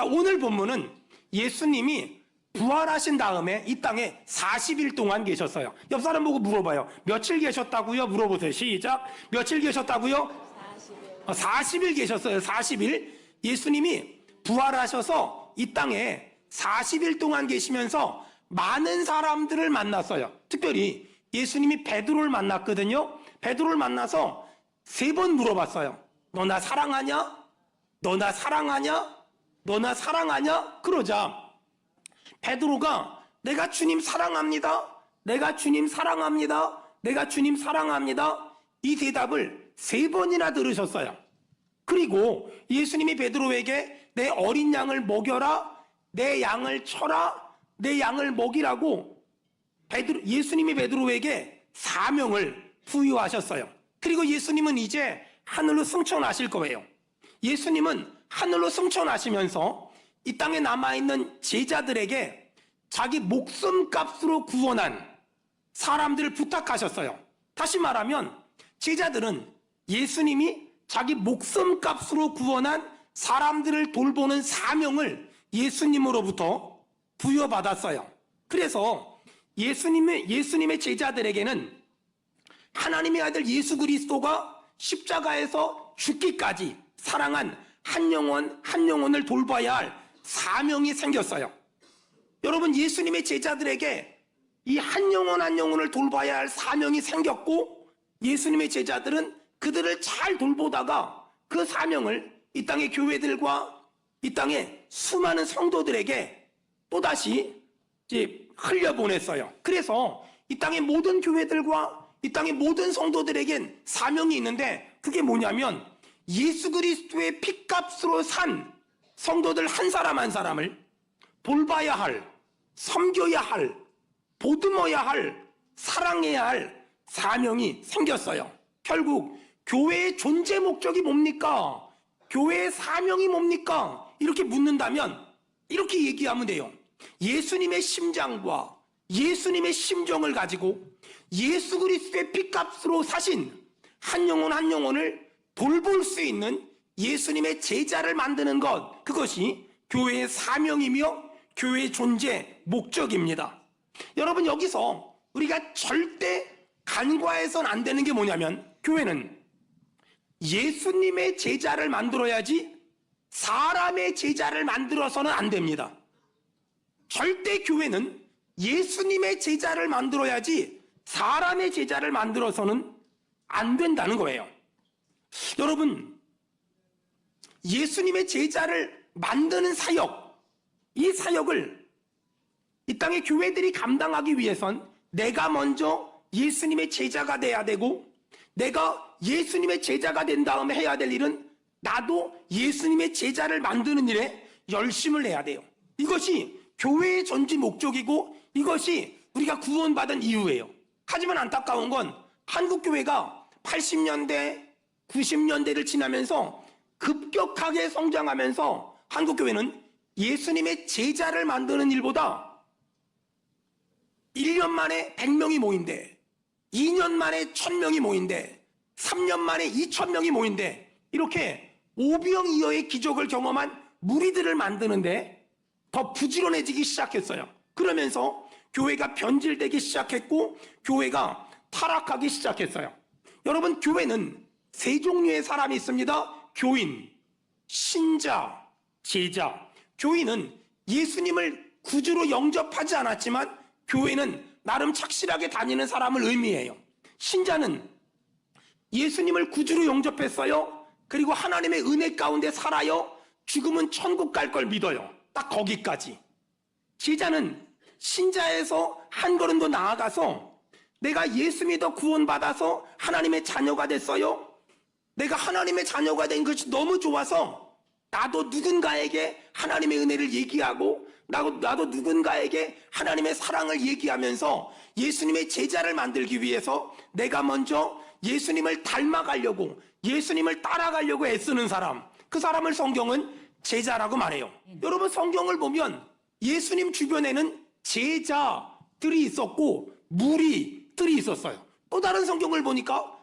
오늘 본문은 예수님이 부활하신 다음에 이 땅에 40일 동안 계셨어요. 옆 사람 보고 물어봐요. 며칠 계셨다고요? 물어보세요. 시작. 며칠 계셨다고요? 40일 계셨어요. 40일. 예수님이 부활하셔서 이 땅에 40일 동안 계시면서 많은 사람들을 만났어요. 특별히 예수님이 베드로를 만났거든요. 베드로를 만나서 3번 물어봤어요. 너 나 사랑하냐? 너 나 사랑하냐? 너 나 사랑하냐? 그러자 베드로가 내가 주님 사랑합니다. 내가 주님 사랑합니다. 내가 주님 사랑합니다. 이 대답을 3번이나 들으셨어요. 그리고 예수님이 베드로에게 내 어린 양을 먹여라, 내 양을 쳐라, 내 양을 먹이라고 예수님이 베드로에게 사명을 부여하셨어요. 그리고 예수님은 이제 하늘로 승천하실 거예요. 예수님은 하늘로 승천하시면서 이 땅에 남아있는 제자들에게 자기 목숨값으로 구원한 사람들을 부탁하셨어요. 다시 말하면 제자들은 예수님이 자기 목숨값으로 구원한 사람들을 돌보는 사명을 예수님으로부터 부여받았어요. 그래서 예수님의 제자들에게는 하나님의 아들 예수 그리스도가 십자가에서 죽기까지 사랑한 한 영혼을 돌봐야 할 사명이 생겼어요. 여러분, 예수님의 제자들에게 이 한 영혼을 돌봐야 할 사명이 생겼고, 예수님의 제자들은 그들을 잘 돌보다가 그 사명을 이 땅의 교회들과 이 땅의 수많은 성도들에게 또다시 흘려보냈어요. 그래서 이 땅의 모든 교회들과 이 땅의 모든 성도들에겐 사명이 있는데, 그게 뭐냐면 예수 그리스도의 핏값으로 산 성도들 한 사람 한 사람을 돌봐야 할, 섬겨야 할, 보듬어야 할, 사랑해야 할 사명이 생겼어요. 결국 교회의 존재 목적이 뭡니까? 교회의 사명이 뭡니까? 이렇게 묻는다면 이렇게 얘기하면 돼요. 예수님의 심장과 예수님의 심정을 가지고 예수 그리스도의 핏값으로 사신 한 영혼을 돌볼 수 있는 예수님의 제자를 만드는 것, 그것이 교회의 사명이며 교회의 존재 목적입니다. 여러분, 여기서 우리가 절대 간과해서는 안 되는 게 뭐냐면, 교회는 예수님의 제자를 만들어야지 사람의 제자를 만들어서는 안 됩니다. 절대 교회는 예수님의 제자를 만들어야지 사람의 제자를 만들어서는 안 된다는 거예요. 여러분, 예수님의 제자를 만드는 사역, 이 사역을 이 땅의 교회들이 감당하기 위해선 내가 먼저 예수님의 제자가 돼야 되고, 내가 예수님의 제자가 된 다음에 해야 될 일은 나도 예수님의 제자를 만드는 일에 열심을 내야 돼요. 이것이 교회의 전지 목적이고 이것이 우리가 구원받은 이유예요. 하지만 안타까운 건 한국교회가 80년대, 90년대를 지나면서 급격하게 성장하면서 한국교회는 예수님의 제자를 만드는 일보다 1년 만에 100명이 모인대, 2년 만에 1000명이 모인대, 3년 만에 2000명이 모인대, 이렇게 오병이어의 기적을 경험한 무리들을 만드는데 더 부지런해지기 시작했어요. 그러면서 교회가 변질되기 시작했고 교회가 타락하기 시작했어요. 여러분, 교회는 3종류의 사람이 있습니다. 교인, 신자, 제자. 교인은 예수님을 구주로 영접하지 않았지만 교회는 나름 착실하게 다니는 사람을 의미해요. 신자는 예수님을 구주로 영접했어요. 그리고 하나님의 은혜 가운데 살아요. 죽으면 천국 갈 걸 믿어요. 딱 거기까지. 제자는 신자에서 한 걸음 더 나아가서 내가 예수 믿어 구원받아서 하나님의 자녀가 됐어요. 내가 하나님의 자녀가 된 것이 너무 좋아서 나도 누군가에게 하나님의 은혜를 얘기하고 나도 누군가에게 하나님의 사랑을 얘기하면서 예수님의 제자를 만들기 위해서 내가 먼저 예수님을 닮아가려고, 예수님을 따라가려고 애쓰는 사람, 그 사람을 성경은 제자라고 말해요. 여러분, 성경을 보면 예수님 주변에는 제자들이 있었고 무리들이 있었어요. 또 다른 성경을 보니까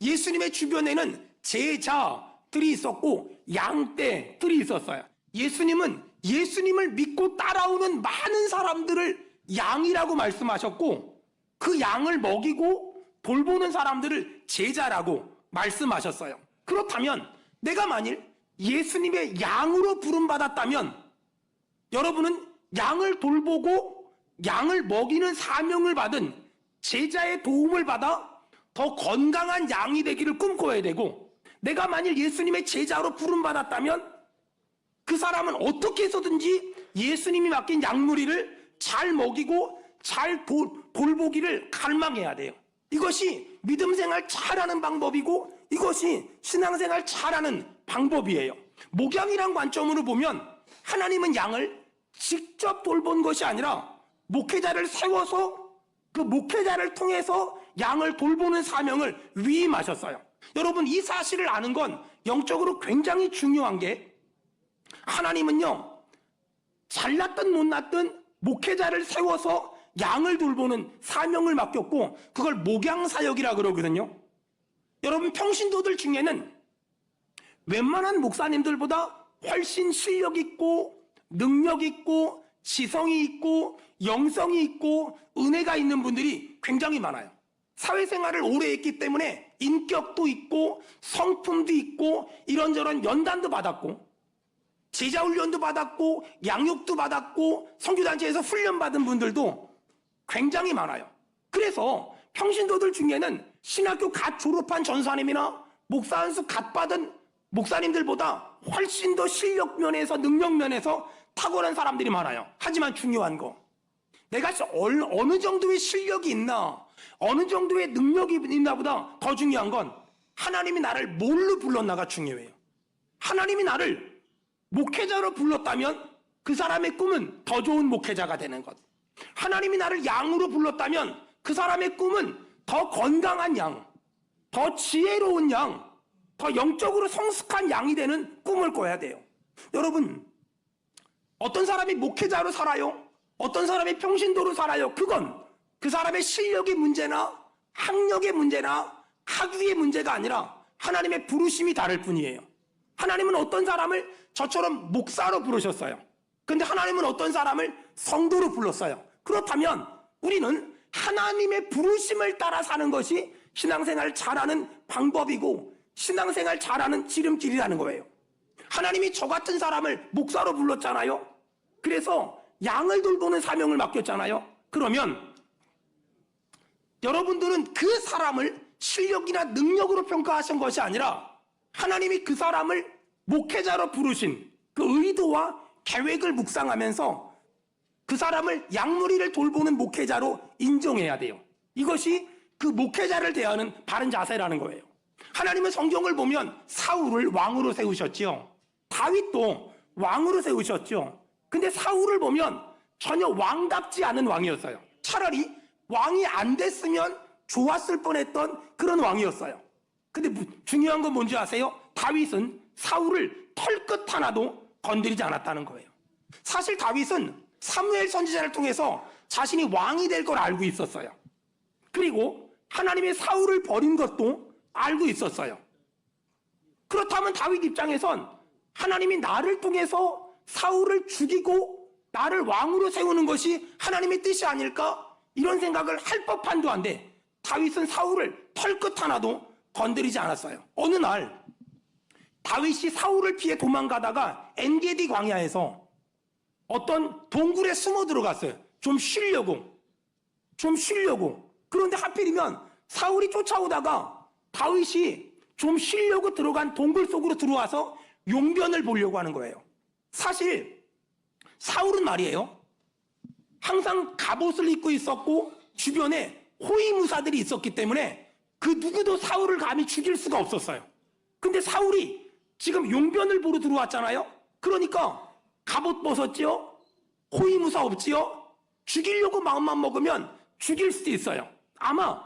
예수님의 주변에는 제자들이 있었고 양떼들이 있었어요. 예수님은 예수님을 믿고 따라오는 많은 사람들을 양이라고 말씀하셨고, 그 양을 먹이고 돌보는 사람들을 제자라고 말씀하셨어요. 그렇다면 내가 만일 예수님의 양으로 부름받았다면 여러분은 양을 돌보고 양을 먹이는 사명을 받은 제자의 도움을 받아 더 건강한 양이 되기를 꿈꿔야 되고, 내가 만일 예수님의 제자로 부름받았다면 그 사람은 어떻게 해서든지 예수님이 맡긴 양무리를 잘 먹이고 잘 돌보기를 갈망해야 돼요. 이것이 믿음생활 잘하는 방법이고 이것이 신앙생활 잘하는 방법이에요. 목양이란 관점으로 보면 하나님은 양을 직접 돌본 것이 아니라 목회자를 세워서 그 목회자를 통해서 양을 돌보는 사명을 위임하셨어요. 여러분, 이 사실을 아는 건 영적으로 굉장히 중요한 게, 하나님은요 잘났든 못났든 목회자를 세워서 양을 돌보는 사명을 맡겼고 그걸 목양사역이라 그러거든요. 여러분, 평신도들 중에는 웬만한 목사님들보다 훨씬 실력 있고 능력 있고 지성이 있고 영성이 있고 은혜가 있는 분들이 굉장히 많아요. 사회생활을 오래 했기 때문에 인격도 있고 성품도 있고 이런저런 연단도 받았고 제자훈련도 받았고 양육도 받았고 선교단체에서 훈련받은 분들도 굉장히 많아요. 그래서 평신도들 중에는 신학교 갓 졸업한 전사님이나 목사 안수 갓 받은 목사님들보다 훨씬 더 실력 면에서 능력 면에서 탁월한 사람들이 많아요. 하지만 중요한 거, 내가 어느 정도의 실력이 있나 어느 정도의 능력이 있나 보다 더 중요한 건 하나님이 나를 뭘로 불렀나가 중요해요. 하나님이 나를 목회자로 불렀다면 그 사람의 꿈은 더 좋은 목회자가 되는 것. 하나님이 나를 양으로 불렀다면 그 사람의 꿈은 더 건강한 양, 더 지혜로운 양, 더 영적으로 성숙한 양이 되는 꿈을 꿔야 돼요. 여러분, 어떤 사람이 목회자로 살아요? 어떤 사람이 평신도로 살아요? 그건 그 사람의 실력의 문제나 학력의 문제나 학위의 문제가 아니라 하나님의 부르심이 다를 뿐이에요. 하나님은 어떤 사람을 저처럼 목사로 부르셨어요. 근데 하나님은 어떤 사람을 성도로 불렀어요. 그렇다면 우리는 하나님의 부르심을 따라 사는 것이 신앙생활 잘하는 방법이고 신앙생활 잘하는 지름길이라는 거예요. 하나님이 저 같은 사람을 목사로 불렀잖아요. 그래서 양을 돌보는 사명을 맡겼잖아요. 그러면 여러분들은 그 사람을 실력이나 능력으로 평가하신 것이 아니라 하나님이 그 사람을 목회자로 부르신 그 의도와 계획을 묵상하면서 그 사람을 양무리를 돌보는 목회자로 인정해야 돼요. 이것이 그 목회자를 대하는 바른 자세라는 거예요. 하나님은 성경을 보면 사울을 왕으로 세우셨죠. 다윗도 왕으로 세우셨죠. 근데 사울을 보면 전혀 왕답지 않은 왕이었어요. 차라리 왕이 안 됐으면 좋았을 뻔했던 그런 왕이었어요. 근데 중요한 건 뭔지 아세요? 다윗은 사울을 털끝 하나도 건드리지 않았다는 거예요. 사실 다윗은 사무엘 선지자를 통해서 자신이 왕이 될 걸 알고 있었어요. 그리고 하나님의 사울을 버린 것도 알고 있었어요. 그렇다면 다윗 입장에선 하나님이 나를 통해서 사울을 죽이고 나를 왕으로 세우는 것이 하나님의 뜻이 아닐까? 이런 생각을 할 법한도 한데 다윗은 사울을 털끝 하나도 건드리지 않았어요. 어느 날 다윗이 사울을 피해 도망가다가 엔게디 광야에서 어떤 동굴에 숨어 들어갔어요. 좀 쉬려고. 그런데 하필이면 사울이 쫓아오다가 다윗이 좀 쉬려고 들어간 동굴 속으로 들어와서 용변을 보려고 하는 거예요. 사실 사울은 말이에요, 항상 갑옷을 입고 있었고 주변에 호위무사들이 있었기 때문에 그 누구도 사울을 감히 죽일 수가 없었어요. 근데 사울이 지금 용변을 보러 들어왔잖아요. 그러니까 갑옷 벗었지요, 호위무사 없지요. 죽이려고 마음만 먹으면 죽일 수도 있어요. 아마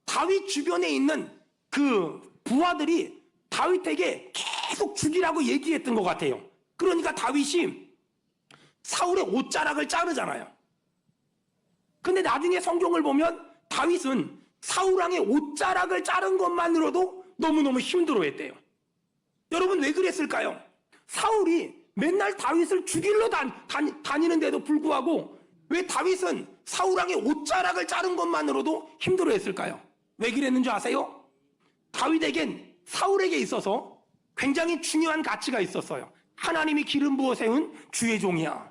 다윗 주변에 있는 그 부하들이 다윗에게 계속 죽이라고 얘기했던 것 같아요. 그러니까 다윗이 사울의 옷자락을 자르잖아요. 근데 나중에 성경을 보면 다윗은 사울왕의 옷자락을 자른 것만으로도 너무너무 힘들어했대요. 여러분, 왜 그랬을까요? 사울이 맨날 다윗을 죽이러 다니는데도 불구하고 왜 다윗은 사울왕의 옷자락을 자른 것만으로도 힘들어했을까요? 왜 그랬는 줄 아세요? 다윗에겐 사울에게 있어서 굉장히 중요한 가치가 있었어요. 하나님이 기름 부어 세운 주의 종이야.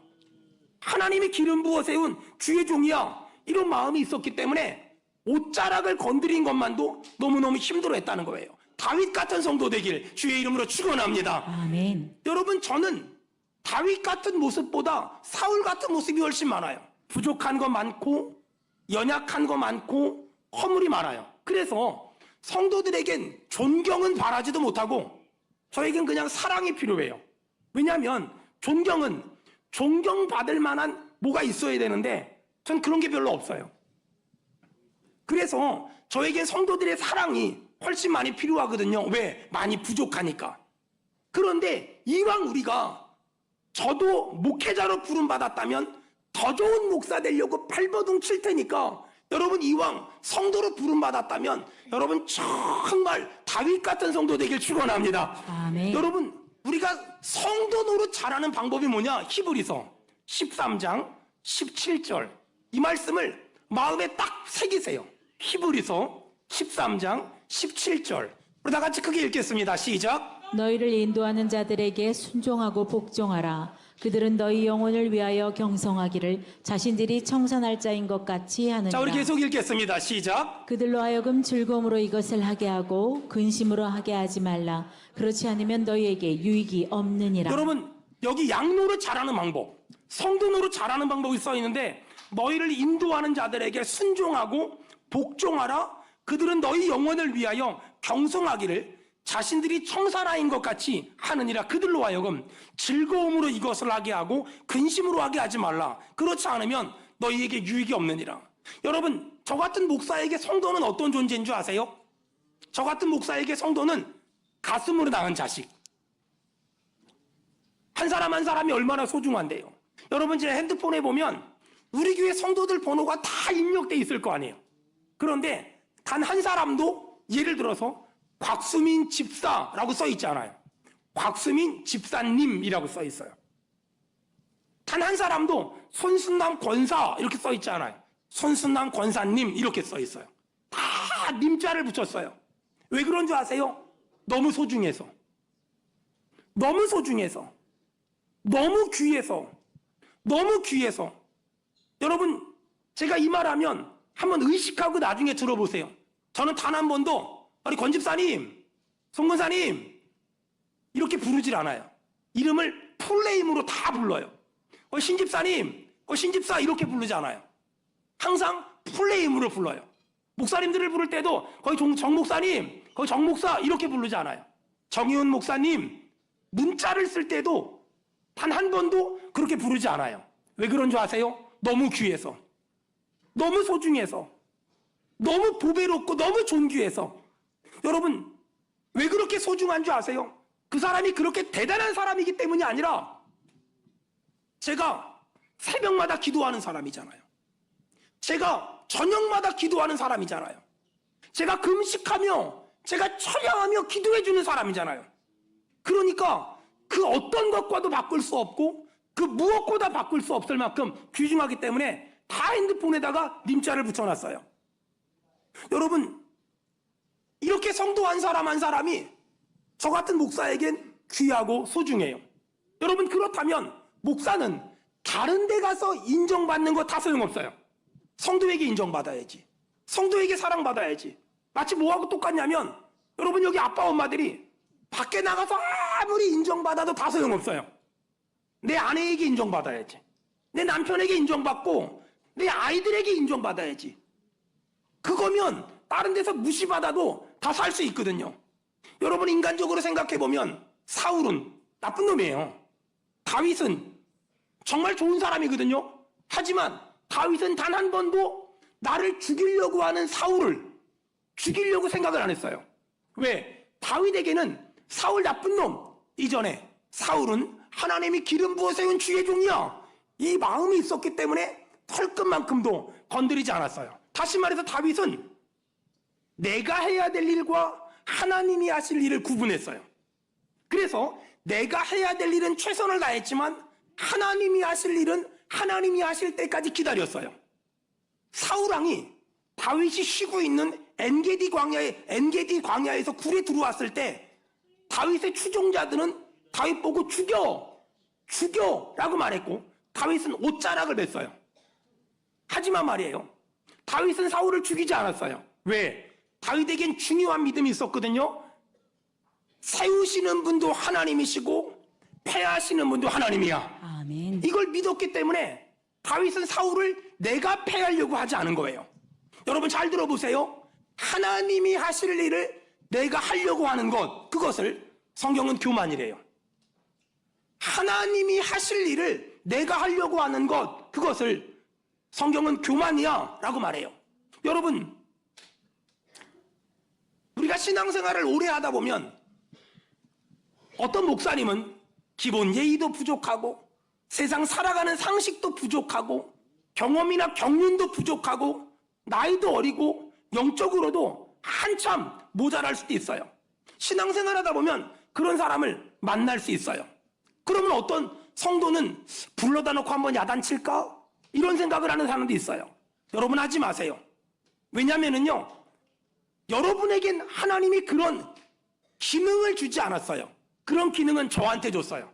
하나님이 기름 부어 세운 주의 종이야. 이런 마음이 있었기 때문에 옷자락을 건드린 것만도 너무너무 힘들어했다는 거예요. 다윗 같은 성도 되길 주의 이름으로 축원합니다. 아멘. 여러분, 저는 다윗 같은 모습보다 사울 같은 모습이 훨씬 많아요. 부족한 거 많고 연약한 거 많고 허물이 많아요. 그래서 성도들에겐 존경은 바라지도 못하고 저에겐 그냥 사랑이 필요해요. 왜냐하면 존경은 존경받을 만한 뭐가 있어야 되는데 전 그런 게 별로 없어요. 그래서 저에겐 성도들의 사랑이 훨씬 많이 필요하거든요. 왜? 많이 부족하니까. 그런데 이왕 우리가 저도 목회자로 부름받았다면 더 좋은 목사 되려고 발버둥 칠 테니까 여러분, 이왕 성도로 부름받았다면 여러분 정말 다윗 같은 성도 되길 축원합니다. 아멘. 여러분, 우리가 성도 노릇 잘하는 방법이 뭐냐? 히브리서 13장 17절 이 말씀을 마음에 딱 새기세요. 히브리서 13장 17절 우리 다 같이 크게 읽겠습니다. 시작. 너희를 인도하는 자들에게 순종하고 복종하라. 그들은 너희 영혼을 위하여 경성하기를 자신들이 청산할 자인 것 같이 하느니라. 자, 우리 계속 읽겠습니다. 시작. 그들로 하여금 즐거움으로 이것을 하게 하고 근심으로 하게 하지 말라. 그렇지 않으면 너희에게 유익이 없느니라. 여러분, 여기 양노릇 잘하는 방법, 성도 노릇 잘하는 방법이 써 있는데 너희를 인도하는 자들에게 순종하고 복종하라. 그들은 너희 영혼을 위하여 경성하기를 자신들이 청산하인 것 같이 하느니라. 그들로 하여금 즐거움으로 이것을 하게 하고 근심으로 하게 하지 말라. 그렇지 않으면 너희에게 유익이 없느니라. 여러분, 저 같은 목사에게 성도는 어떤 존재인 줄 아세요? 저 같은 목사에게 성도는 가슴으로 낳은 자식. 한 사람 한 사람이 얼마나 소중한데요. 여러분, 제 핸드폰에 보면 우리 교회 성도들 번호가 다 입력돼 있을 거 아니에요. 그런데 단 한 사람도 예를 들어서 곽수민 집사라고 써 있잖아요. 곽수민 집사님이라고 써 있어요. 단 한 사람도 손순남 권사 이렇게 써 있잖아요. 손순남 권사님 이렇게 써 있어요. 다 님자를 붙였어요. 왜 그런 줄 아세요? 너무 소중해서. 너무 소중해서. 너무 귀해서. 너무 귀해서. 여러분, 제가 이 말하면 한번 의식하고 나중에 들어보세요. 저는 단 한 번도 우리 권 집사님, 송 권사님 이렇게 부르질 않아요. 이름을 풀네임으로 다 불러요. 신 집사님, 신 집사 이렇게 부르지 않아요. 항상 풀네임으로 불러요. 목사님들을 부를 때도 거의 정 목사님, 거의 정 목사 이렇게 부르지 않아요. 정의훈 목사님, 문자를 쓸 때도 단 한 번도 그렇게 부르지 않아요. 왜 그런 줄 아세요? 너무 귀해서, 너무 소중해서, 너무 보배롭고 너무 존귀해서. 여러분, 왜 그렇게 소중한 줄 아세요? 그 사람이 그렇게 대단한 사람이기 때문이 아니라 제가 새벽마다 기도하는 사람이잖아요. 제가 저녁마다 기도하는 사람이잖아요. 제가 금식하며 제가 찬양하며 기도해주는 사람이잖아요. 그러니까 그 어떤 것과도 바꿀 수 없고 그 무엇보다 바꿀 수 없을 만큼 귀중하기 때문에 다 핸드폰에다가 님자를 붙여놨어요. 여러분, 이렇게 성도 한 사람 한 사람이 저 같은 목사에겐 귀하고 소중해요. 여러분, 그렇다면 목사는 다른 데 가서 인정받는 거 다 소용없어요. 성도에게 인정받아야지. 성도에게 사랑받아야지. 마치 뭐하고 똑같냐면 여러분, 여기 아빠 엄마들이 밖에 나가서 아무리 인정받아도 다 소용없어요. 내 아내에게 인정받아야지. 내 남편에게 인정받고 내 아이들에게 인정받아야지. 그거면 다른 데서 무시받아도 다 살 수 있거든요. 여러분, 인간적으로 생각해보면 사울은 나쁜 놈이에요. 다윗은 정말 좋은 사람이거든요. 하지만 다윗은 단 한 번도 나를 죽이려고 하는 사울을 죽이려고 생각을 안 했어요. 왜? 다윗에게는 사울 나쁜 놈 이전에 사울은 하나님이 기름 부어 세운 주의 종이야, 이 마음이 있었기 때문에 털끝만큼도 건드리지 않았어요. 다시 말해서 다윗은 내가 해야 될 일과 하나님이 하실 일을 구분했어요. 그래서 내가 해야 될 일은 최선을 다했지만 하나님이 하실 일은 하나님이 하실 때까지 기다렸어요. 사울왕이 다윗이 쉬고 있는 엔게디 광야에서 굴에 들어왔을 때 다윗의 추종자들은 다윗 보고 죽여라고 말했고 다윗은 옷자락을 맸어요. 하지만 말이에요, 다윗은 사울을 죽이지 않았어요. 왜? 다윗에겐 중요한 믿음이 있었거든요. 세우시는 분도 하나님이시고 패하시는 분도 하나님이야. 아멘. 이걸 믿었기 때문에 다윗은 사울을 내가 패하려고 하지 않은 거예요. 여러분 잘 들어보세요. 하나님이 하실 일을 내가 하려고 하는 것, 그것을 성경은 교만이래요. 하나님이 하실 일을 내가 하려고 하는 것, 그것을 성경은 교만이야 라고 말해요. 여러분, 우리가 신앙생활을 오래 하다 보면 어떤 목사님은 기본 예의도 부족하고 세상 살아가는 상식도 부족하고 경험이나 경륜도 부족하고 나이도 어리고 영적으로도 한참 모자랄 수도 있어요. 신앙생활 하다 보면 그런 사람을 만날 수 있어요. 그러면 어떤 성도는 불러다 놓고 한번 야단칠까? 이런 생각을 하는 사람도 있어요. 여러분 하지 마세요. 왜냐면은요, 여러분에겐 하나님이 그런 기능을 주지 않았어요. 그런 기능은 저한테 줬어요.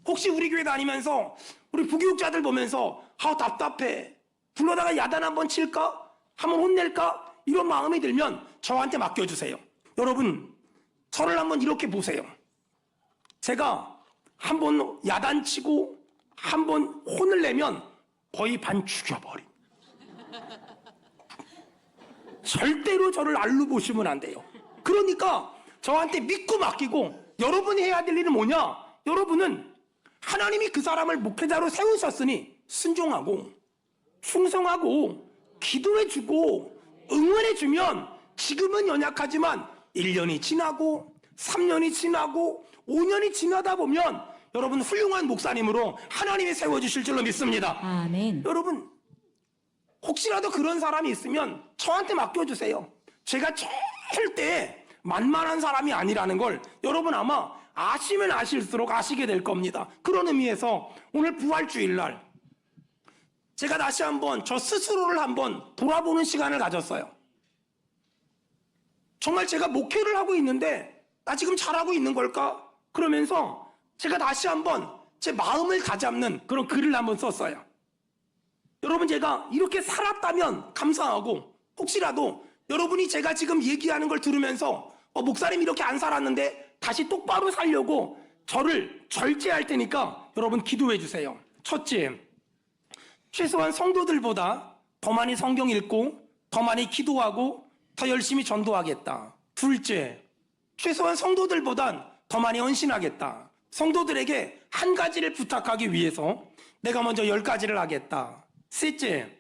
혹시 우리 교회 다니면서 우리 부교육자들 보면서 답답해, 불러다가 야단 한번 칠까? 한번 혼낼까? 이런 마음이 들면 저한테 맡겨주세요. 여러분, 저를 한번 이렇게 보세요. 제가 한번 야단치고 한번 혼을 내면 거의 반 죽여버림. 절대로 저를 알로 보시면 안 돼요. 그러니까 저한테 믿고 맡기고, 여러분이 해야 될 일은 뭐냐? 여러분은 하나님이 그 사람을 목회자로 세우셨으니 순종하고 충성하고 기도해주고 응원해주면 지금은 연약하지만 1년이 지나고 3년이 지나고 5년이 지나다 보면 여러분 훌륭한 목사님으로 하나님이 세워주실 줄로 믿습니다. 아멘. 여러분, 혹시라도 그런 사람이 있으면 저한테 맡겨주세요. 제가 절대 만만한 사람이 아니라는 걸 여러분 아마 아시면 아실수록 아시게 될 겁니다. 그런 의미에서 오늘 부활주일날 제가 다시 한번 저 스스로를 한번 돌아보는 시간을 가졌어요. 정말 제가 목회를 하고 있는데 나 지금 잘하고 있는 걸까? 그러면서 제가 다시 한번 제 마음을 다잡는 그런 글을 한번 썼어요. 여러분, 제가 이렇게 살았다면 감사하고, 혹시라도 여러분이 제가 지금 얘기하는 걸 들으면서 목사님 이렇게 안 살았는데 다시 똑바로 살려고 저를 절제할 테니까 여러분 기도해 주세요. 첫째, 최소한 성도들보다 더 많이 성경 읽고 더 많이 기도하고 더 열심히 전도하겠다. 둘째, 최소한 성도들보단 더 많이 헌신하겠다. 성도들에게 한 가지를 부탁하기 위해서 내가 먼저 10가지를 하겠다. 셋째,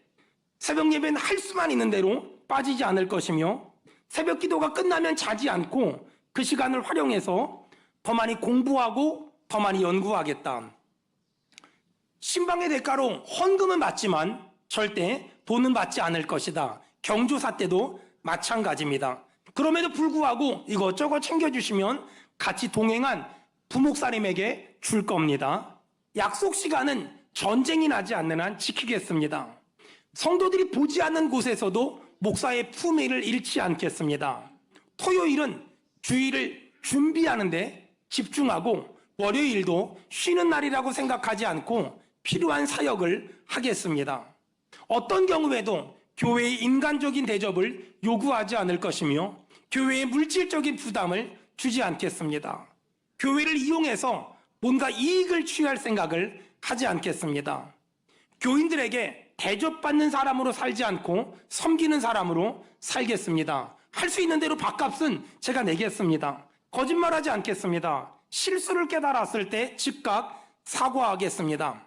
새벽 예배는 할 수만 있는 대로 빠지지 않을 것이며 새벽 기도가 끝나면 자지 않고 그 시간을 활용해서 더 많이 공부하고 더 많이 연구하겠다. 신방의 대가로 헌금은 받지만 절대 돈은 받지 않을 것이다. 경조사 때도 마찬가지입니다. 그럼에도 불구하고 이것저것 챙겨주시면 같이 동행한 부목사님에게 줄 겁니다. 약속 시간은 전쟁이 나지 않는 한 지키겠습니다. 성도들이 보지 않는 곳에서도 목사의 품위를 잃지 않겠습니다. 토요일은 주일을 준비하는데 집중하고 월요일도 쉬는 날이라고 생각하지 않고 필요한 사역을 하겠습니다. 어떤 경우에도 교회의 인간적인 대접을 요구하지 않을 것이며 교회의 물질적인 부담을 주지 않겠습니다. 교회를 이용해서 뭔가 이익을 취할 생각을 하지 않겠습니다. 교인들에게 대접받는 사람으로 살지 않고 섬기는 사람으로 살겠습니다. 할 수 있는 대로 밥값은 제가 내겠습니다. 거짓말하지 않겠습니다. 실수를 깨달았을 때 즉각 사과하겠습니다.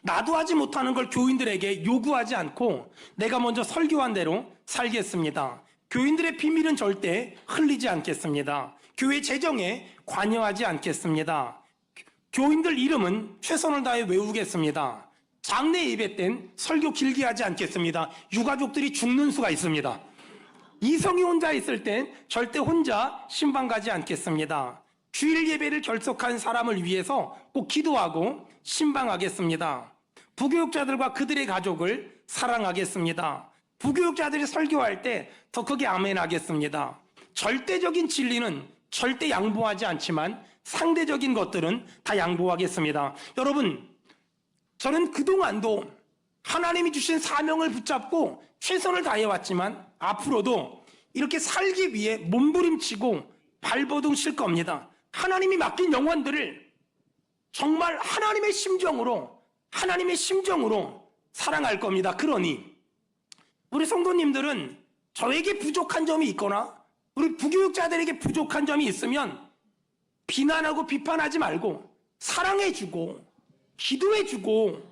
나도 하지 못하는 걸 교인들에게 요구하지 않고 내가 먼저 설교한 대로 살겠습니다. 교인들의 비밀은 절대 흘리지 않겠습니다. 교회 재정에 관여하지 않겠습니다. 교인들 이름은 최선을 다해 외우겠습니다. 장례 예배 땐 설교 길게 하지 않겠습니다. 유가족들이 죽는 수가 있습니다. 이성이 혼자 있을 땐 절대 혼자 신방 가지 않겠습니다. 주일 예배를 결석한 사람을 위해서 꼭 기도하고 신방하겠습니다. 부교육자들과 그들의 가족을 사랑하겠습니다. 부교육자들이 설교할 때 더 크게 아멘 하겠습니다. 절대적인 진리는 절대 양보하지 않지만 상대적인 것들은 다 양보하겠습니다. 여러분, 저는 그동안도 하나님이 주신 사명을 붙잡고 최선을 다해왔지만 앞으로도 이렇게 살기 위해 몸부림치고 발버둥 칠 겁니다. 하나님이 맡긴 영혼들을 정말 하나님의 심정으로 사랑할 겁니다. 그러니 우리 성도님들은 저에게 부족한 점이 있거나 우리 부교육자들에게 부족한 점이 있으면 비난하고 비판하지 말고 사랑해주고 기도해주고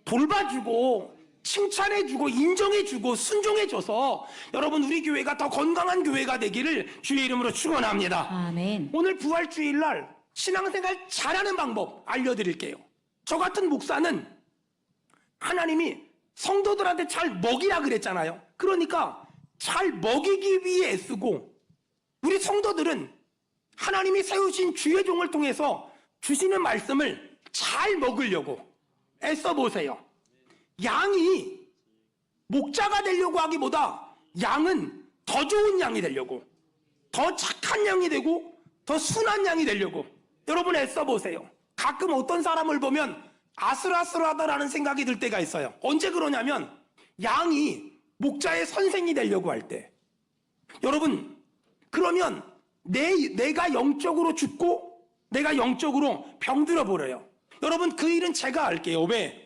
돌봐주고 칭찬해주고 인정해주고 순종해줘서 여러분 우리 교회가 더 건강한 교회가 되기를 주의 이름으로 축원합니다. 아멘. 오늘 부활주일날 신앙생활 잘하는 방법 알려드릴게요. 저 같은 목사는 하나님이 성도들한테 잘 먹이라 그랬잖아요. 그러니까 잘 먹이기 위해 애쓰고 우리 성도들은 하나님이 세우신 주의 종을 통해서 주시는 말씀을 잘 먹으려고 애써보세요. 양이 목자가 되려고 하기보다 양은 더 좋은 양이 되려고, 더 착한 양이 되고 더 순한 양이 되려고 여러분 애써보세요. 가끔 어떤 사람을 보면 아슬아슬하다라는 생각이 들 때가 있어요. 언제 그러냐면 양이 목자의 선생이 되려고 할 때. 여러분, 그러면 내가 영적으로 죽고 내가 영적으로 병들어 버려요. 여러분, 그 일은 제가 할게요. 왜?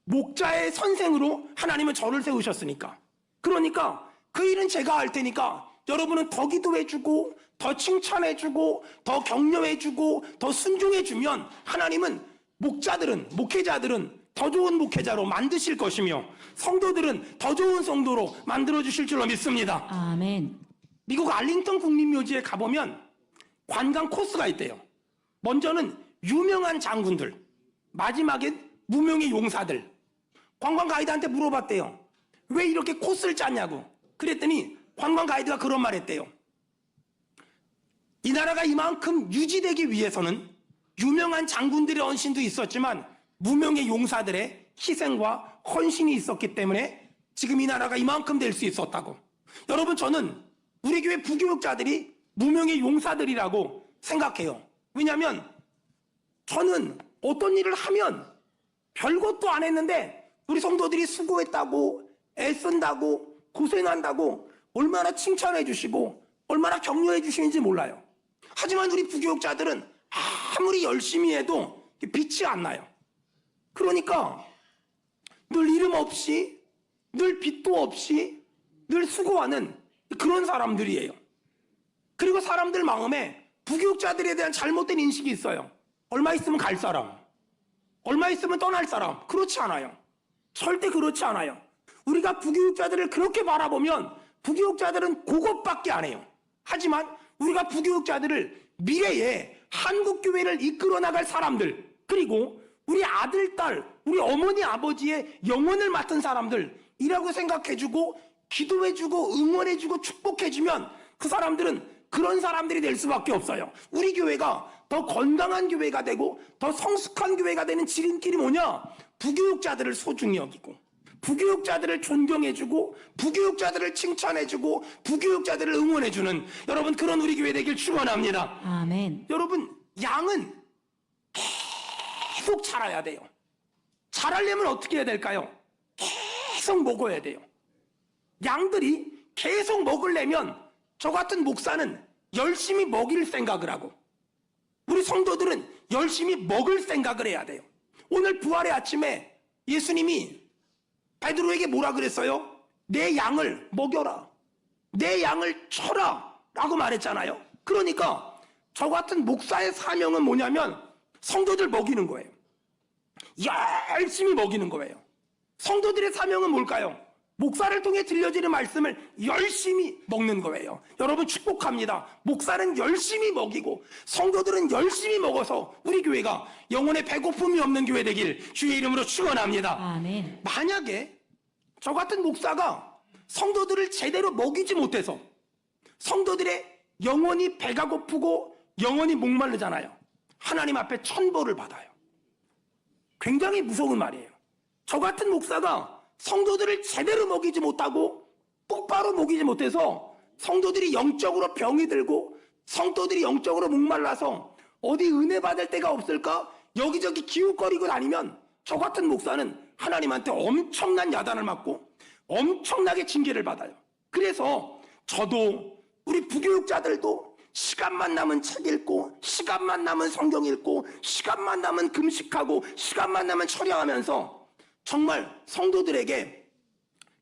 목자의 선생으로 하나님은 저를 세우셨으니까. 그러니까 그 일은 제가 할 테니까 여러분은 더 기도해주고 더 칭찬해주고 더 격려해주고 더 순종해주면 하나님은 목회자들은 더 좋은 목회자로 만드실 것이며 성도들은 더 좋은 성도로 만들어주실 줄로 믿습니다. 아멘. 미국 알링턴 국립묘지에 가보면 관광 코스가 있대요. 먼저는 유명한 장군들, 마지막엔 무명의 용사들. 관광 가이드한테 물어봤대요. 왜 이렇게 코스를 짰냐고. 그랬더니 관광 가이드가 그런 말 했대요. 이 나라가 이만큼 유지되기 위해서는 유명한 장군들의 헌신도 있었지만 무명의 용사들의 희생과 헌신이 있었기 때문에 지금 이 나라가 이만큼 될 수 있었다고. 여러분, 저는 우리 교회 부교육자들이 무명의 용사들이라고 생각해요. 왜냐하면 저는 어떤 일을 하면 별것도 안 했는데 우리 성도들이 수고했다고 애쓴다고 고생한다고 얼마나 칭찬해 주시고 얼마나 격려해 주시는지 몰라요. 하지만 우리 부교육자들은 아무리 열심히 해도 빛이 안 나요. 그러니까 늘 이름 없이 늘 빛도 없이 늘 수고하는 그런 사람들이에요. 그리고 사람들 마음에 부교육자들에 대한 잘못된 인식이 있어요. 얼마 있으면 갈 사람, 얼마 있으면 떠날 사람. 그렇지 않아요. 절대 그렇지 않아요. 우리가 부교육자들을 그렇게 바라보면 부교육자들은 그것밖에 안 해요. 하지만 우리가 부교육자들을 미래에 한국교회를 이끌어 나갈 사람들, 그리고 우리 아들, 딸, 우리 어머니, 아버지의 영혼을 맡은 사람들이라고 생각해주고 기도해주고 응원해주고 축복해주면 그 사람들은 그런 사람들이 될 수밖에 없어요. 우리 교회가 더 건강한 교회가 되고 더 성숙한 교회가 되는 지름길이 뭐냐? 부교육자들을 소중히 여기고 부교육자들을 존경해주고 부교육자들을 칭찬해주고 부교육자들을 응원해주는 여러분, 그런 우리 교회 되길 축원합니다. 아멘. 여러분, 양은 계속 자라야 돼요. 자라려면 어떻게 해야 될까요? 계속 먹어야 돼요. 양들이 계속 먹으려면 저 같은 목사는 열심히 먹일 생각을 하고 우리 성도들은 열심히 먹을 생각을 해야 돼요. 오늘 부활의 아침에 예수님이 베드로에게 뭐라 그랬어요? 내 양을 먹여라. 내 양을 쳐라. 라고 말했잖아요. 그러니까 저 같은 목사의 사명은 뭐냐면 성도들 먹이는 거예요. 열심히 먹이는 거예요. 성도들의 사명은 뭘까요? 목사를 통해 들려지는 말씀을 열심히 먹는 거예요. 여러분, 축복합니다. 목사는 열심히 먹이고 성도들은 열심히 먹어서 우리 교회가 영혼의 배고픔이 없는 교회 되길 주의 이름으로 축원합니다. 아멘. 만약에 저 같은 목사가 성도들을 제대로 먹이지 못해서 성도들의 영혼이 배가 고프고 영원히 목마르잖아요. 하나님 앞에 천벌을 받아요. 굉장히 무서운 말이에요. 저 같은 목사가 성도들을 제대로 먹이지 못하고 똑바로 먹이지 못해서 성도들이 영적으로 병이 들고 성도들이 영적으로 목말라서 어디 은혜 받을 데가 없을까 여기저기 기웃거리고 다니면 저 같은 목사는 하나님한테 엄청난 야단을 맞고 엄청나게 징계를 받아요. 그래서 저도 우리 부교육자들도 시간만 나면 책 읽고 시간만 나면 성경 읽고 시간만 나면 금식하고 시간만 나면 철야하면서 정말 성도들에게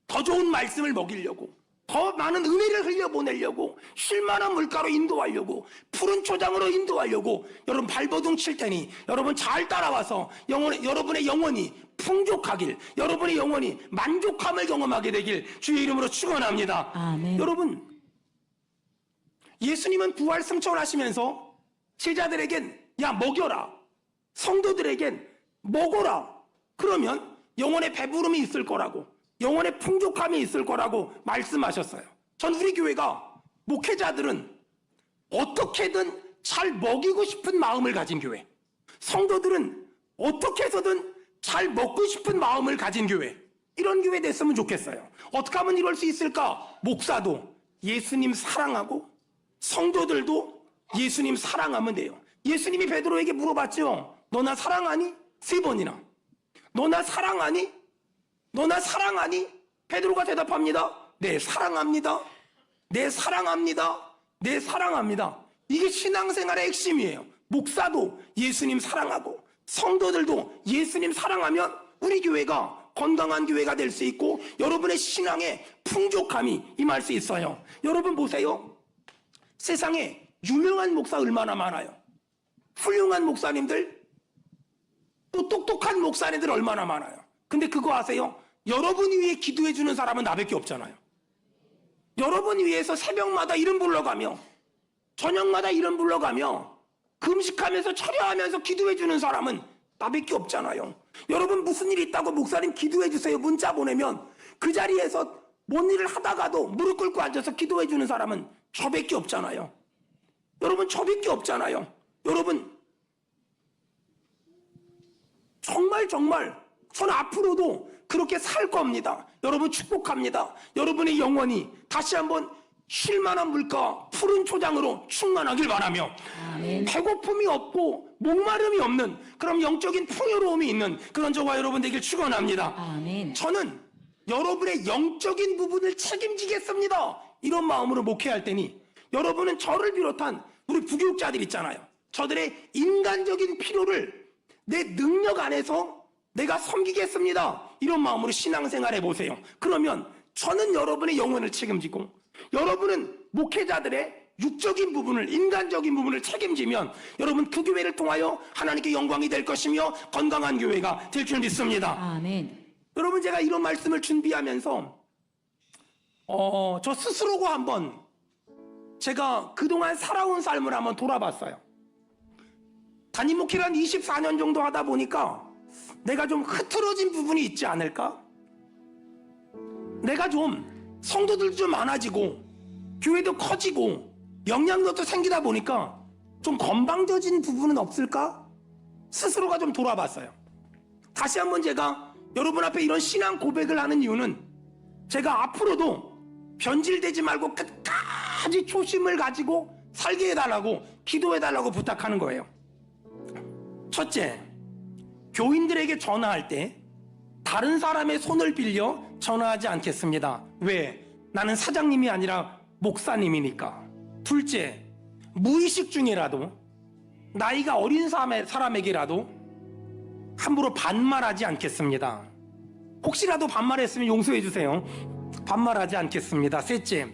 더 좋은 말씀을 먹이려고 더 많은 은혜를 흘려보내려고 쉴만한 물가로 인도하려고 푸른 초장으로 인도하려고 여러분 발버둥 칠 테니 여러분 잘 따라와서 여러분의 영혼이 풍족하길 여러분의 영혼이 만족함을 경험하게 되길 주의 이름으로 축원합니다. 아멘. 여러분 예수님은 부활 승천하시면서 제자들에겐 야 먹여라 성도들에겐 먹어라 그러면 영혼의 배부름이 있을 거라고 영혼의 풍족함이 있을 거라고 말씀하셨어요. 전 우리 교회가 목회자들은 어떻게든 잘 먹이고 싶은 마음을 가진 교회, 성도들은 어떻게 해서든 잘 먹고 싶은 마음을 가진 교회, 이런 교회 됐으면 좋겠어요. 어떻게 하면 이럴 수 있을까? 목사도 예수님 사랑하고 성도들도 예수님 사랑하면 돼요. 예수님이 베드로에게 물어봤죠. 너 나 사랑하니? 3번이나. 너 나 사랑하니? 너 나 사랑하니? 베드로가 대답합니다. 네, 사랑합니다. 네, 사랑합니다. 네, 사랑합니다. 이게 신앙생활의 핵심이에요. 목사도 예수님 사랑하고 성도들도 예수님 사랑하면 우리 교회가 건강한 교회가 될 수 있고 여러분의 신앙에 풍족함이 임할 수 있어요. 여러분 보세요. 세상에 유명한 목사 얼마나 많아요. 훌륭한 목사님들 또 똑똑한 목사님들 얼마나 많아요. 근데 그거 아세요? 여러분 위해 기도해 주는 사람은 나밖에 없잖아요. 여러분 위해서 새벽마다 이름 불러가며 저녁마다 이름 불러가며 금식하면서 철야하면서 기도해 주는 사람은 나밖에 없잖아요. 여러분 무슨 일 있다고 목사님 기도해 주세요 문자 보내면 그 자리에서 뭔 일을 하다가도 무릎 꿇고 앉아서 기도해 주는 사람은 저밖에 없잖아요. 여러분 저밖에 없잖아요. 여러분 정말 저는 앞으로도 그렇게 살 겁니다. 여러분 축복합니다. 여러분의 영혼이 다시 한번 쉴만한 물가 푸른 초장으로 충만하길 바라며 아멘. 배고픔이 없고 목마름이 없는 그런 영적인 풍요로움이 있는 그런 저와 여러분 되길 축원합니다. 아멘. 저는 여러분의 영적인 부분을 책임지겠습니다. 이런 마음으로 목회할 때니 여러분은 저를 비롯한 우리 부교육자들 있잖아요. 저들의 인간적인 필요를 내 능력 안에서 내가 섬기겠습니다. 이런 마음으로 신앙생활 해보세요. 그러면 저는 여러분의 영혼을 책임지고 여러분은 목회자들의 육적인 부분을 인간적인 부분을 책임지면 여러분 그 교회를 통하여 하나님께 영광이 될 것이며 건강한 교회가 될 줄 믿습니다. 아멘. 여러분 제가 이런 말씀을 준비하면서 저 스스로가 한번 제가 그동안 살아온 삶을 한번 돌아봤어요. 담임 목회를 한 24년 정도 하다 보니까 내가 좀 흐트러진 부분이 있지 않을까? 내가 좀 성도들도 좀 많아지고 교회도 커지고 영향력도 생기다 보니까 좀 건방져진 부분은 없을까? 스스로가 좀 돌아봤어요. 다시 한번 제가 여러분 앞에 이런 신앙 고백을 하는 이유는 제가 앞으로도 변질되지 말고 끝까지 초심을 가지고 살게 해달라고 기도해달라고 부탁하는 거예요. 첫째, 교인들에게 전화할 때 다른 사람의 손을 빌려 전화하지 않겠습니다. 왜? 나는 사장님이 아니라 목사님이니까. 둘째, 무의식 중이라도 나이가 어린 사람에게라도 함부로 반말하지 않겠습니다. 혹시라도 반말했으면 용서해 주세요. 반말하지 않겠습니다. 셋째,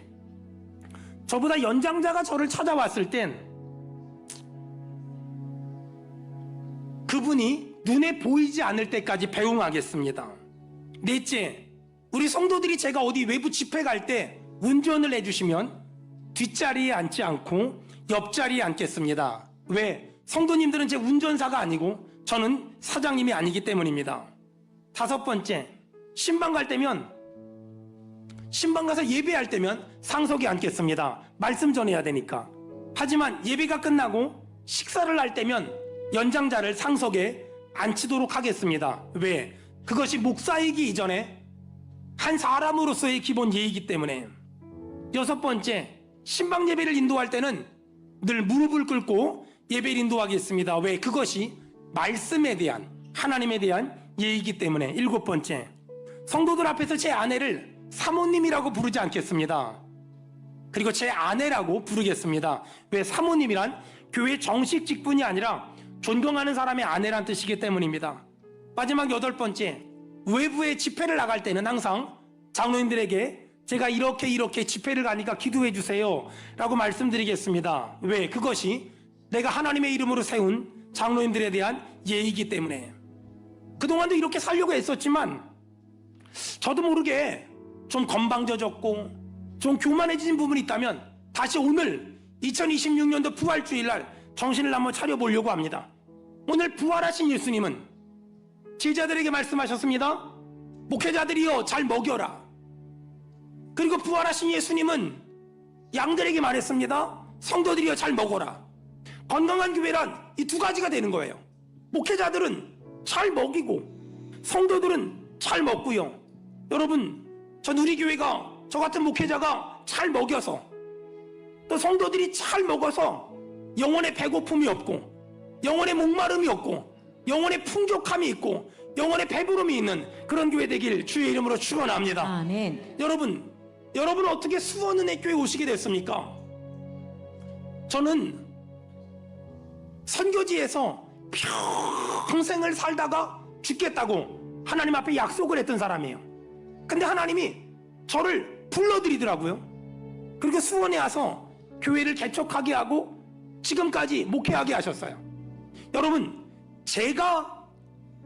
저보다 연장자가 저를 찾아왔을 땐 그분이 눈에 보이지 않을 때까지 배웅하겠습니다. 넷째, 우리 성도들이 제가 어디 외부 집회 갈 때 운전을 해주시면 뒷자리에 앉지 않고 옆자리에 앉겠습니다. 왜? 성도님들은 제 운전사가 아니고 저는 사장님이 아니기 때문입니다. 다섯 번째, 신방 가서 예배할 때면 상석에 앉겠습니다. 말씀 전해야 되니까. 하지만 예배가 끝나고 식사를 할 때면 연장자를 상석에 앉히도록 하겠습니다. 왜? 그것이 목사이기 이전에 한 사람으로서의 기본 예의이기 때문에. 6번째, 신방 예배를 인도할 때는 늘 무릎을 꿇고 예배를 인도하겠습니다. 왜? 그것이 말씀에 대한, 하나님에 대한 예의이기 때문에. 7번째, 성도들 앞에서 제 아내를 사모님이라고 부르지 않겠습니다. 그리고 제 아내라고 부르겠습니다. 왜? 사모님이란 교회 정식 직분이 아니라 존경하는 사람의 아내란 뜻이기 때문입니다. 마지막 8번째, 외부에 집회를 나갈 때는 항상 장로님들에게 제가 이렇게 집회를 가니까 기도해 주세요 라고 말씀드리겠습니다. 왜? 그것이 내가 하나님의 이름으로 세운 장로님들에 대한 예의이기 때문에. 그동안도 이렇게 살려고 했었지만 저도 모르게 좀 건방져졌고 좀 교만해진 부분이 있다면 다시 오늘 2026년도 부활주일날 정신을 한번 차려보려고 합니다. 오늘 부활하신 예수님은 제자들에게 말씀하셨습니다. 목회자들이여 잘 먹여라. 그리고 부활하신 예수님은 양들에게 말했습니다. 성도들이여 잘 먹어라. 건강한 교회란 이 두 가지가 되는 거예요. 목회자들은 잘 먹이고 성도들은 잘 먹고요. 여러분, 전 우리 교회가 저 같은 목회자가 잘 먹여서 또 성도들이 잘 먹어서 영혼의 배고픔이 없고 영혼의 목마름이 없고 영혼의 풍족함이 있고 영혼의 배부름이 있는 그런 교회 되길 주의 이름으로 축원합니다. 아멘. 여러분 어떻게 수원은혜 교회 오시게 됐습니까? 저는 선교지에서 평생을 살다가 죽겠다고 하나님 앞에 약속을 했던 사람이에요. 근데 하나님이 저를 불러들이더라고요. 그리고 수원에 와서 교회를 개척하게 하고 지금까지 목회하게 하셨어요. 여러분, 제가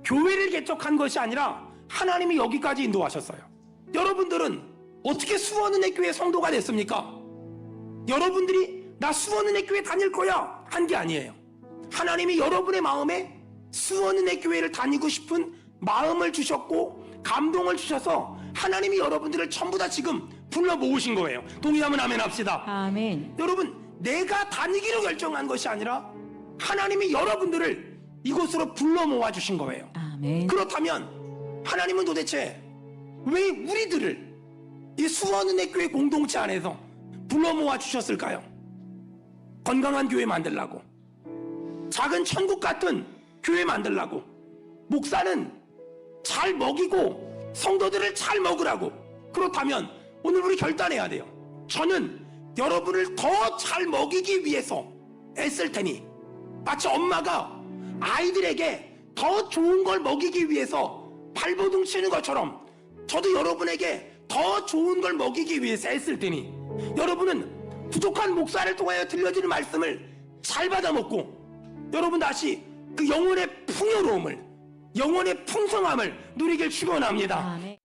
교회를 개척한 것이 아니라 하나님이 여기까지 인도하셨어요. 여러분들은 어떻게 수원은혜 교회 성도가 됐습니까? 여러분들이 나 수원은혜 교회 다닐 거야 한 게 아니에요. 하나님이 여러분의 마음에 수원은혜 교회를 다니고 싶은 마음을 주셨고 감동을 주셔서 하나님이 여러분들을 전부 다 지금 불러 모으신 거예요. 동의하면 아멘 합시다. 아멘. 여러분, 내가 다니기로 결정한 것이 아니라 하나님이 여러분들을 이곳으로 불러 모아 주신 거예요. 아멘. 그렇다면 하나님은 도대체 왜 우리들을 이 수원은혜 교회 공동체 안에서 불러 모아 주셨을까요? 건강한 교회 만들라고, 작은 천국 같은 교회 만들라고, 목사는 잘 먹이고 성도들을 잘 먹으라고. 그렇다면 오늘 우리 결단해야 돼요. 저는 여러분을 더 잘 먹이기 위해서 애쓸 테니, 마치 엄마가 아이들에게 더 좋은 걸 먹이기 위해서 발버둥 치는 것처럼 저도 여러분에게 더 좋은 걸 먹이기 위해서 애쓸 테니, 여러분은 부족한 목사를 통하여 들려지는 말씀을 잘 받아먹고 여러분 다시 그 영혼의 풍요로움을, 영혼의 풍성함을 누리길 축원합니다. 아멘.